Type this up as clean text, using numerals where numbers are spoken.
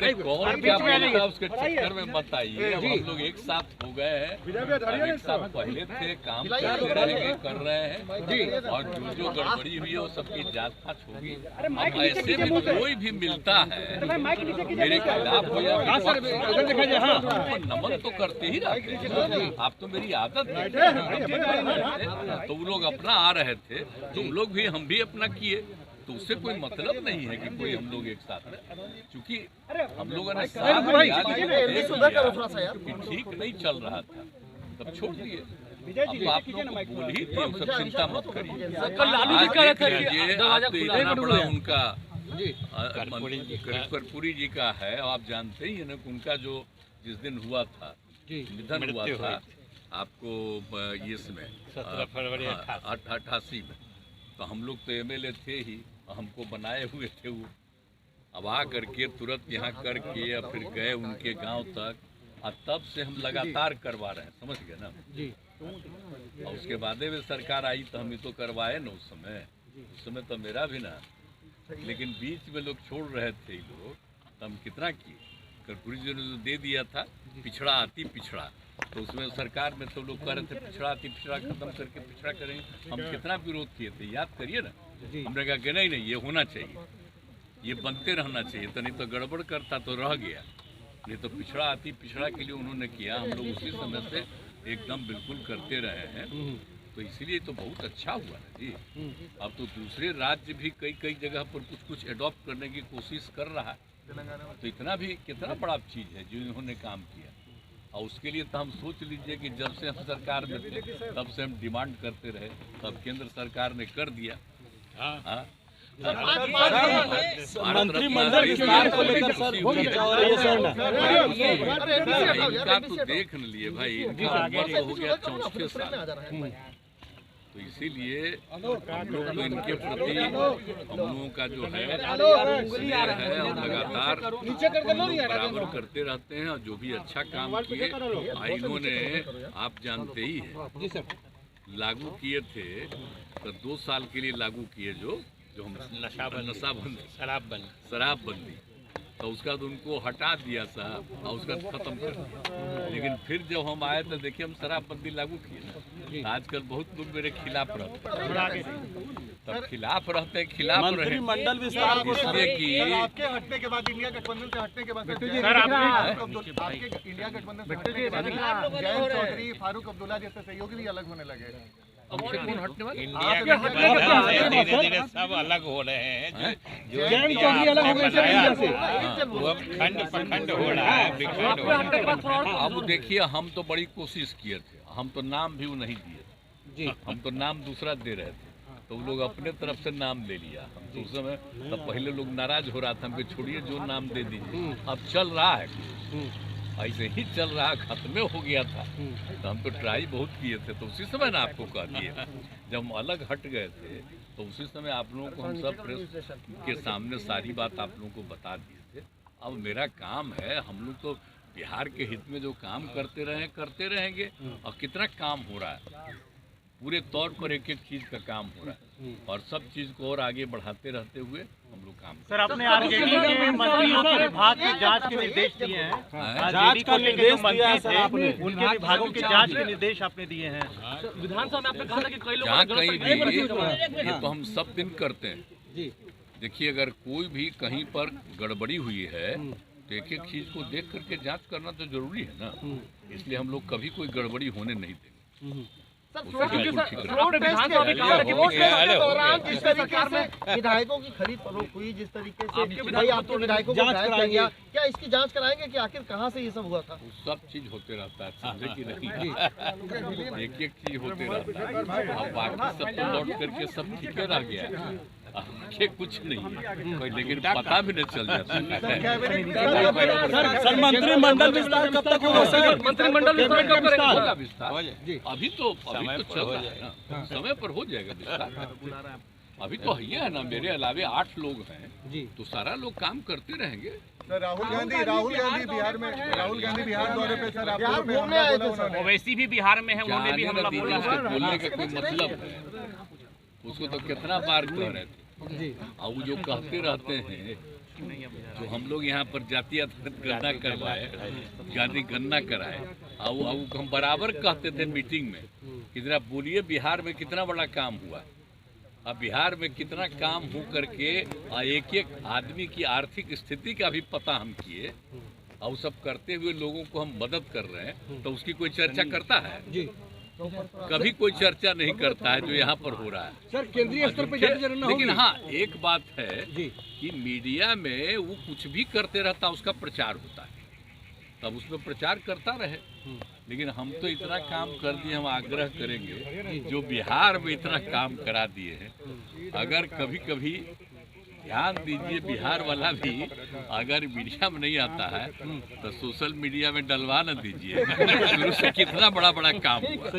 अरे कौन क्या बोलता उसके चक्कर में मत आइए। हम लोग एक साथ हो गए हैं, एक साथ पहले थे, काम कर रहे हैं और जो गड़बड़ी हुई है वो सबकी जांच फांच होगी। अब ऐसे में कोई भी मिलता है मेरे खिलाफ हो या नमन तो करते ही रहते हैं। आप तो मेरी आदत है, तो वो लोग अपना आ रहे थे, तुम लोग भी हम भी अपना किए, तो उससे कोई मतलब नहीं है कि कोई हम लोग एक साथ में, क्योंकि हम लोगों ने ठीक नहीं चल रहा था तब छोड़ दिए। अब आप लोग बोल ही दिए, सब चिंता मत करिए। आप तो इतना बड़ा उनका कर्पूरी जी का है, आप जानते ही है ना, उनका जो जिस दिन हुआ था, निधन हुआ था आपको इसमें 17 फरवरी 88 में, तो हम लोग तो एमएलए थे ही, हमको बनाए हुए थे वो। अब आ करके तुरंत यहाँ करके या फिर गए उनके गांव तक, और तब से हम लगातार करवा रहे हैं, समझ गए ना जी। और उसके बाद में सरकार आई तो हम ही तो करवाए ना उस समय तो मेरा भी ना, लेकिन बीच में लोग छोड़ रहे थे लोग, तो हम कितना किए। कर्पूरी जी ने जो दे दिया था पिछड़ा आती पिछड़ा, तो उसमें सरकार में तो लोग कह रहे थे पिछड़ा आती पिछड़ा खत्म करके पिछड़ा करेंगे, हम कितना विरोध किए थे, याद करिए ना। हमने कहा कि नहीं ये होना चाहिए, ये बनते रहना चाहिए, तो नहीं तो गड़बड़ करता तो रह गया, नहीं तो पिछड़ा आती पिछड़ा के लिए उन्होंने किया, हम लोग उसी समय से एकदम बिल्कुल करते रहे हैं, तो इसीलिए तो बहुत अच्छा हुआ ना जी। अब तो दूसरे राज्य भी कई जगह पर कुछ एडॉप्ट करने की कोशिश कर रहा है, तो इतना भी कितना बड़ा चीज़ है जो इन्होंने काम किया। और उसके लिए तो हम सोच लीजिए कि जब से हम सरकार में थे तब से हम डिमांड करते रहे, तब केंद्र सरकार ने कर दिया। मंत्रिमंडल विस्तार को लेकर सर इनका तो देख न लिए भाई, इनका उम्र तो हो गया 64 साल, तो इसीलिए हम लोग तो इनके प्रति हम लोगों का जो है लगातार बराबर करते रहते हैं, और जो भी अच्छा काम किए इन्होंने आप जानते ही है लागू किए थे, तो 2 साल के लिए लागू किए जो हम नशाबंदी शराबबंदी, तो उसका तो उनको हटा दिया साहब और उसका खत्म कर दिया। लेकिन फिर जब हम आए तो देखिए हम शराबबंदी लागू किए। आजकल बहुत लोग मेरे खिलाफ रहते हैं, तब खिलाफ रहते हैं, खिलाफ रहे मंडल विस्तार इसलिए कि आपके हटने के बाद, इंडिया गठबंधन से हटने के बाद आपके इंडिया गठबंधन से हटने के बाद जयंत चौधरी, फारूक अब्दुल्ला जैसे सहयोगी भी अलग होने लगे। इंडिया धीरे-धीरे सब अलग हो रहे हैं, जो अलग हो गए, वो खंड प्रखंड हो रहा है। अब देखिए हम तो बड़ी कोशिश किए थे, हम तो नाम भी नहीं दिए, हम तो नाम दूसरा दे रहे थे, तो वो लोग अपने तरफ से नाम ले लिया। हम तो उस समय तब पहले लोग नाराज हो रहा था, हमको छोड़िए जो नाम दे दीजिए, अब चल रहा है ऐसे ही चल रहा, खत्म हो गया था, तो हम तो ट्राई बहुत किए थे, तो उसी समय ना आपको कह दिए, जब हम अलग हट गए थे तो उसी समय आप लोगों को हम सब प्रेस के सामने सारी बात आप लोगों को बता दिए थे। अब मेरा काम है, हम लोग तो बिहार के हित में जो काम करते रहेंगे, और कितना काम हो रहा है, पूरे तौर पर एक चीज का काम हो रहा है, और सब चीज को और आगे बढ़ाते रहते हुए हम लोग काम। सर आपने आरजेडी के मंत्रियों के विभाग की जांच के निर्देश दिए हैं, जांच का निर्देश दिया है सर आपने, उनके विभागों की जांच के निर्देश आपने दिए हैं। विधानसभा में आपने कहा था कि कई लोग ये तो हम सब दिन करते हैं। देखिए अगर कोई भी कहीं पर गड़बड़ी हुई है तो एक चीज को देख करके जांच करना तो जरूरी है ना, इसलिए हम लोग कभी कोई गड़बड़ी होने नहीं देंगे। विधायकों की खरीद फरोख्त हुई, जिस तरीके से भाई आपके विधायकों को गायब किया गया, क्या इसकी जांच कराएंगे कि आखिर कहां से ये सब हुआ था? सब चीज होते रहता है, समझे कि नहीं, एक चीज होते रहता है, और बाकी सब तो लौट करके सब ठीक रह गया, आगे कुछ नहीं है, लेकिन पता भी नहीं चल जाता। सर मंत्रिमंडल विस्तार कब तक होगा सर? मंत्रिमंडल विस्तार अभी तो चल रहा है ना, समय पर हो जाएगा विस्तार। अभी तो ये है ना, मेरे अलावे 8 लोग हैं, तो सारा लोग काम करते रहेंगे। सर राहुल गांधी बिहार में, राहुल गांधी बिहार दौरे पे सर आप ओवैसी भी बिहार में है, उन्होंने भी हमला बोला है। बोलने का कोई मतलब है, उसको तो कितना बार कह रहे थे, और वो जो कहते रहते हैं जो हम लोग यहाँ पर जातीय गणना करवाए, जाति गणना कराए, और हम बराबर कहते थे मीटिंग में कि जरा बोलिए बिहार में कितना बड़ा काम हुआ। अब बिहार में कितना काम हो करके एक एक आदमी की आर्थिक स्थिति का भी पता हम किए, और सब करते हुए लोगों को हम मदद कर रहे हैं, तो उसकी कोई चर्चा करता है? कभी कोई चर्चा नहीं करता है जो यहाँ पर हो रहा है। सर केंद्रीय स्तर पर लेकिन हाँ, एक बात है कि मीडिया में वो कुछ भी करते रहता, उसका प्रचार होता है, तब उसमें प्रचार करता रहे। लेकिन हम तो इतना काम कर दिए, हम आग्रह करेंगे जो बिहार में इतना काम करा दिए हैं, अगर कभी कभी ध्यान दीजिए, बिहार वाला भी अगर मीडिया में नहीं आता है तो सोशल मीडिया में डलवा न दीजिए। शुरू से कितना बड़ा बड़ा काम हुआ।